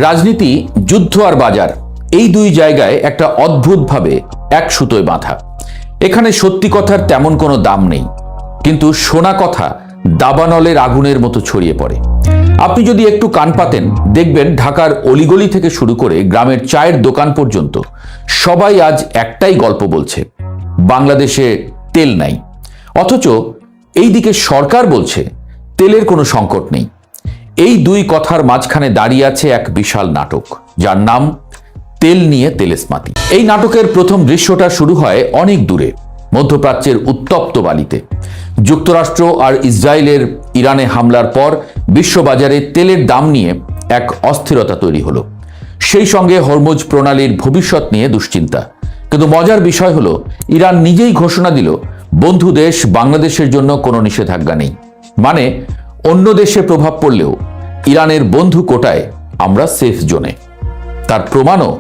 রাজনীতি, যুদ্ধ আর বাজার, এই দুই জায়গায় একটা অদ্ভুতভাবে এক সুতোয় বাঁধা। এখানে সত্যি কথার তেমন কোনো দাম নেই, কিন্তু শোনা কথা দাবানলের আগুনের মতো ছড়িয়ে পড়ে। আপনি যদি একটু কান পাতেন, দেখবেন ঢাকার অলিগলি থেকে শুরু করে গ্রামের চায়ের দোকান পর্যন্ত সবাই আজ একটাই গল্প বলছে, বাংলাদেশে তেল নাই। অথচ এইদিকে সরকার বলছে তেলের কোনো সংকট নেই। এই দুই কথার মাঝখানে দাঁড়িয়ে আছে এক বিশাল নাটক, যার নাম তেল নিয়ে তেলেস্মাতি। এই নাটকের প্রথম দৃশ্যটা শুরু হয় অনেক দূরে, মধ্যপ্রাচ্যের উত্তপ্ত বালিতে। যুক্তরাষ্ট্র আর ইসরায়েলের ইরানে হামলার পর বিশ্ববাজারে তেলের দাম নিয়ে এক অস্থিরতা তৈরি হলো। সেই সঙ্গে হরমুজ প্রণালীর ভবিষ্যৎ নিয়ে দুশ্চিন্তা। কিন্তু মজার বিষয় হলো, ইরান নিজেই ঘোষণা দিল বন্ধু দেশ বাংলাদেশের জন্য কোনো নিষেধাজ্ঞা নেই। মানে অন্য দেশে প্রভাব পড়লেও ইরানের বন্ধু কোটায় আমরা সেফ জোনে। তার প্রমাণও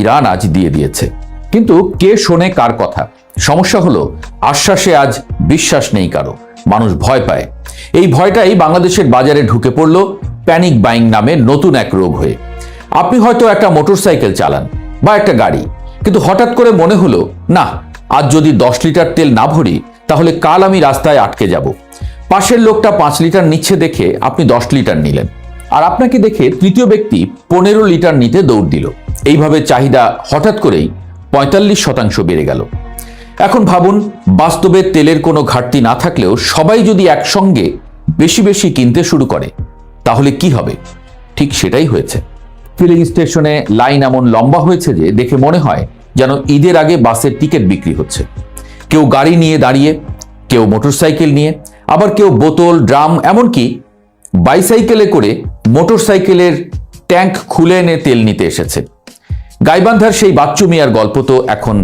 ইরান আজ দিয়ে দিয়েছে। কিন্তু কে শোনে কার কথা? সমস্যা হলো, আশ্বাসে আজ বিশ্বাস নেই কারো, মানুষ ভয় পায়। এই ভয়টাই বাংলাদেশের বাজারে ঢুকে পড়ল প্যানিক বাইং নামে নতুন এক রোগ হয়ে। আপনি হয়তো একটা মোটরসাইকেল চালান বা একটা গাড়ি, কিন্তু হঠাৎ করে মনে হলো, না, আজ যদি 10 লিটার তেল না ভরি তাহলে কাল আমি রাস্তায় আটকে যাব। পাশের লোকটা 5 লিটার নিচ্ছে দেখে আপনি 10 লিটার নিলেন, আর আপনাকে দেখে তৃতীয় ব্যক্তি 15 লিটার নিতে দৌড় দিল। এইভাবে চাহিদা হঠাৎ করেই 45% বেড়ে গেল। এখন ভাবুন, বাস্তবে তেলের কোনো ঘাটতি না থাকলেও সবাই যদি একসঙ্গে বেশি বেশি কিনতে শুরু করে, তাহলে কি হবে? ঠিক সেটাই হয়েছে। ফিলিং স্টেশনে লাইন এমন লম্বা হয়েছে যে দেখে মনে হয় যেন ঈদের আগে বাসের টিকিট বিক্রি হচ্ছে। কেউ গাড়ি নিয়ে দাঁড়িয়ে, কেউ মোটরসাইকেল নিয়ে, আবার কেউ বোতল, ড্রাম, এমনকি বাইসাইকেলে করে মোটরসাইকেলের ট্যাঙ্ক খুলে এনে তেল নিতে এসেছে। গাইবান্ধার সেই বাচ্চু মিয়ার গল্প তো এখন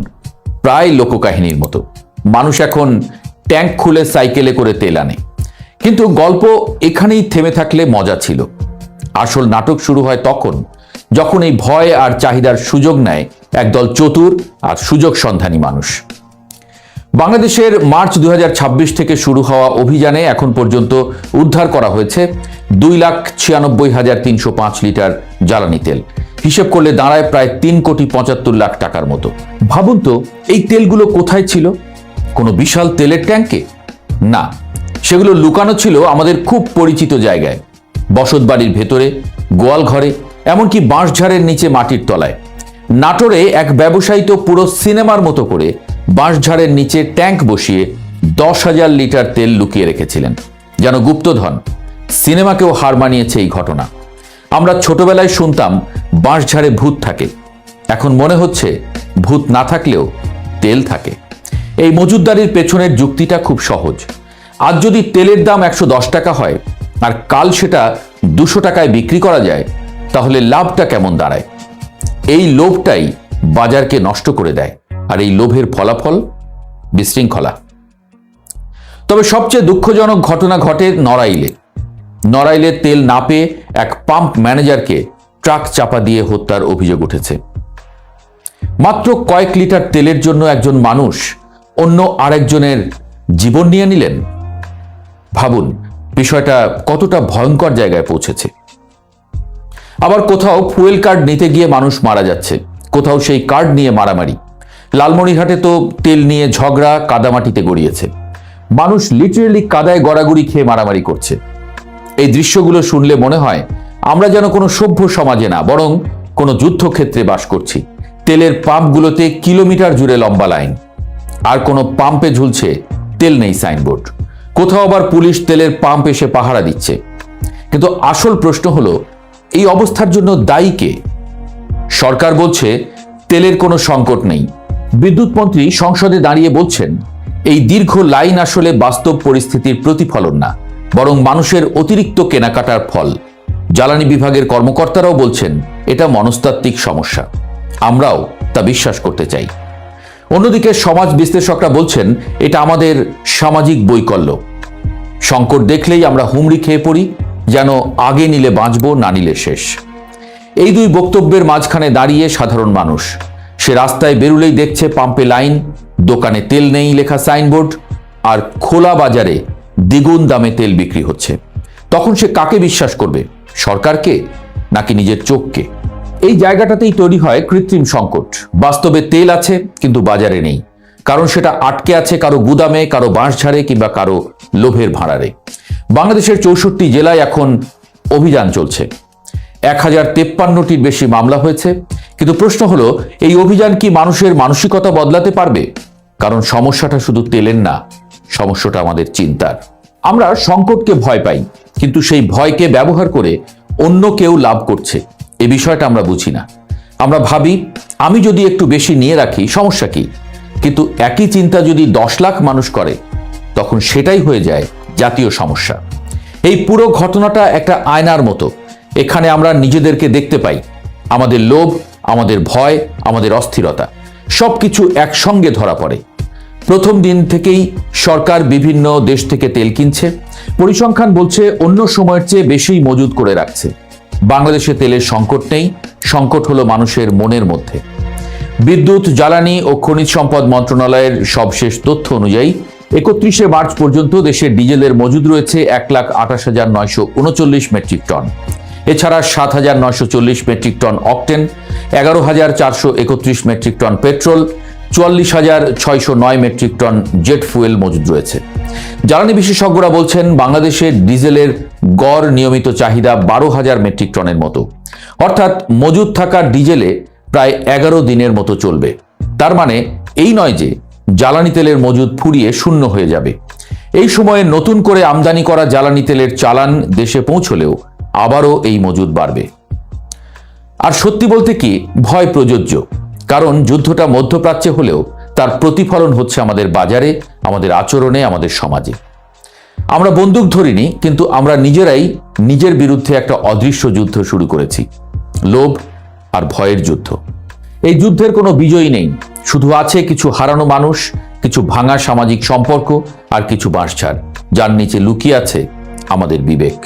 প্রায় লোককাহিনীর মতো। মানুষ এখন ট্যাঙ্ক খুলে সাইকেলে করে তেল আনে। কিন্তু গল্প এখানেই থেমে থাকলে মজা ছিল। আসল নাটক শুরু হয় তখন, যখন এই ভয় আর চাহিদার সুযোগ নেয় একদল চতুর আর সুযোগ সন্ধানী মানুষ। বাংলাদেশের মার্চ 2026 থেকে শুরু হওয়া অভিযানে এখন পর্যন্ত উদ্ধার করা হয়েছে 2,96,305 লিটার জ্বালানি তেল। হিসেব করলে দাঁড়ায় প্রায় 3,75,00,000 টাকার মতো। ভাবুন তো, এই তেলগুলো কোথায় ছিল? কোনো বিশাল তেলের ট্যাঙ্কে? না, সেগুলো লুকানো ছিল আমাদের খুব পরিচিত জায়গায়, বসতবাড়ির ভেতরে, গোয়াল ঘরে, এমনকি বাঁশঝাড়ের নিচে মাটির তলায়। নাটোরে এক ব্যবসায়ী তো পুরো সিনেমার মতো করে বাঁশঝাড়ের নিচে ট্যাঙ্ক বসিয়ে 10,000 লিটার তেল লুকিয়ে রেখেছিলেন, যেন গুপ্তধন। সিনেমাকেও হার মানিয়েছে এই ঘটনা। আমরা ছোটবেলায় শুনতাম বাঁশঝাড়ে ভূত থাকে, এখন মনে হচ্ছে ভূত না থাকলেও তেল থাকে। এই মজুতদারির পেছনের যুক্তিটা খুব সহজ। আজ যদি তেলের দাম 110 টাকা হয় আর কাল সেটা 200 টাকায় বিক্রি করা যায়, তাহলে লাভটা কেমন দাঁড়ায়? এই লোভটাই বাজারকে নষ্ট করে দেয়, আর এই লোভের ফলাফল বিশৃঙ্খলা। তবে সবচেয়ে দুঃখজনক ঘটনা ঘটে নড়াইলে তেল না পেয়ে এক পাম্প ম্যানেজারকে ট্রাক চাপা দিয়ে হত্যার অভিযোগ উঠেছে। মাত্র কয়েক লিটার তেলের জন্য একজন মানুষ অন্য আরেকজনের জীবন নিয়ে নিলেন। ভাবুন বিষয়টা কতটা ভয়ঙ্কর জায়গায় পৌঁছেছে। আবার কোথাও ফুয়েল কার্ড নিতে গিয়ে মানুষ মারা যাচ্ছে, কোথাও সেই কার্ড নিয়ে মারামারি। লালমনিরহাটে তো তেল নিয়ে ঝগড়া কাদামাটিতে গড়িয়েছে। মানুষ লিটারেলি কাদায় গড়াগড়ি খেয়ে মারামারি করছে। এই দৃশ্যগুলো শুনলে মনে হয় আমরা যেন কোনো সভ্য সমাজে না, বরং কোনো যুদ্ধক্ষেত্রে বাস করছি। তেলের পাম্পগুলোতে কিলোমিটার জুড়ে লম্বা লাইন, আর কোনো পাম্পে ঝুলছে তেল নেই সাইনবোর্ড। কোথাও আবার পুলিশ তেলের পাম্প এসে পাহারা দিচ্ছে। কিন্তু আসল প্রশ্ন হলো, এই অবস্থার জন্য দায়ী কে? সরকার বলছে তেলের কোনো সংকট নেই। বিদ্যুৎ মন্ত্রী সংসদে দাঁড়িয়ে বলছেন এই দীর্ঘ লাইন আসলে বাস্তব পরিস্থিতির প্রতিফলন না, বরং মানুষের অতিরিক্ত কেনাকাটার ফল। জ্বালানি বিভাগের কর্মকর্তারাও বলছেন এটা মনস্তাত্ত্বিক সমস্যা। আমরাও তা বিশ্বাস করতে চাই। অন্যদিকে সমাজ বিশ্লেষকরা বলছেন এটা আমাদের সামাজিক বৈকল্য। সংকট দেখলেই আমরা হুমড়ি খেয়ে পড়ি, যেন আগে নিলে বাঁচব, না নিলে শেষ। এই দুই বক্তব্যের মাঝখানে দাঁড়িয়ে সাধারণ মানুষ। সে রাস্তায় বেরুলেই দেখছে পাম্পে লাইন, দোকানে তেল নেই লেখা সাইনবোর্ড, আর খোলা বাজারে দ্বিগুণ দামে তেল বিক্রি হচ্ছে। তখন সে কাকে বিশ্বাস করবে? সরকারকে নাকি নিজের চোখকে? এই জায়গাটাতেই তৈরি হয় কৃত্রিম সংকট। বাস্তবে তেল আছে কিন্তু বাজারে নেই, কারণ সেটা আটকে আছে কারো গুদামে, কারো বাঁশঝাড়ে কিংবা কারো লোভের ভাঁড়ারে। বাংলাদেশের 64 জেলায় এখন অভিযান চলছে, 1053টির বেশি মামলা হয়েছে। কিন্তু প্রশ্ন হলো, এই অভিযান কি মানুষের মানসিকতা বদলাতে পারবে? কারণ সমস্যাটা শুধু তেলের না, সমস্যাটা আমাদের চিন্তার। আমরা সংকটকে ভয় পাই, কিন্তু সেই ভয়কে ব্যবহার করে অন্য কেউ লাভ করছে, এই বিষয়টা আমরা বুঝি না। আমরা ভাবি, আমি যদি একটু বেশি নিয়ে রাখি সমস্যা কি? কিন্তু একই চিন্তা যদি 10 লাখ মানুষ করে, তখন সেটাই হয়ে যায় জাতীয় সমস্যা। এই পুরো ঘটনাটা একটা আয়নার মতো। এখানে আমরা নিজেদেরকে দেখতে পাই, আমাদের লোভ, আমাদের ভয়, আমাদের অস্থিরতা সবকিছু একসঙ্গে ধরা পড়ে। প্রথম দিন থেকেই সরকার বিভিন্ন দেশ থেকে তেল কিনছে, পরিসংখ্যান বলছে অন্য সময়ের চেয়ে বেশি মজুদ করে রাখছে। বাংলাদেশে তেলের সংকট নেই, সংকট হলো মানুষের মনের মধ্যে। বিদ্যুৎ, জ্বালানি ও খনিজ সম্পদ মন্ত্রণালয়ের সবশেষ তথ্য অনুযায়ী 31শে মার্চ পর্যন্ত দেশে ডিজেলের মজুদ রয়েছে 1,28,939 মেট্রিক টন। এছাড়া 7,940 metric ton octane, 11,431 metric ton petrol, 44,609 metric ton jet fuel মজুদ রয়েছে। জ্বালানি বিশেষজ্ঞরা বলছেন, বাংলাদেশে ডিজেলের গড় নিয়মিত চাহিদা 12,000 মেট্রিক টনের মতো, অর্থাৎ মজুদ থাকা ডিজেলে প্রায় 11 দিনের মতো চলবে। তার মানে এই নয় যে জ্বালানি তেলের মজুদ ফুরিয়ে শূন্য হয়ে যাবে। এই সময়ে নতুন করে আমদানি করা জ্বালানি তেলের চালান দেশে পৌঁছলেও আবারও এই মজুদ বাড়বে। আর সত্যি বলতে কি, ভয় প্রযোজ্য, কারণ যুদ্ধটা মধ্যপ্রাচ্যে হলেও তার প্রতিফলন হচ্ছে আমাদের বাজারে, আমাদের আচরণে, আমাদের সমাজে। আমরা বন্দুক ধরিনি, কিন্তু আমরা নিজেরাই নিজের বিরুদ্ধে একটা অদৃশ্য যুদ্ধ শুরু করেছি, লোভ আর ভয়ের যুদ্ধ। এই যুদ্ধের কোনো বিজয়ী নেই, শুধু আছে কিছু হারানো মানুষ, কিছু ভাঙা সামাজিক সম্পর্ক আর কিছু বাঁশঝাড়, যার নিচে লুকিয়ে আছে আমাদের বিবেক।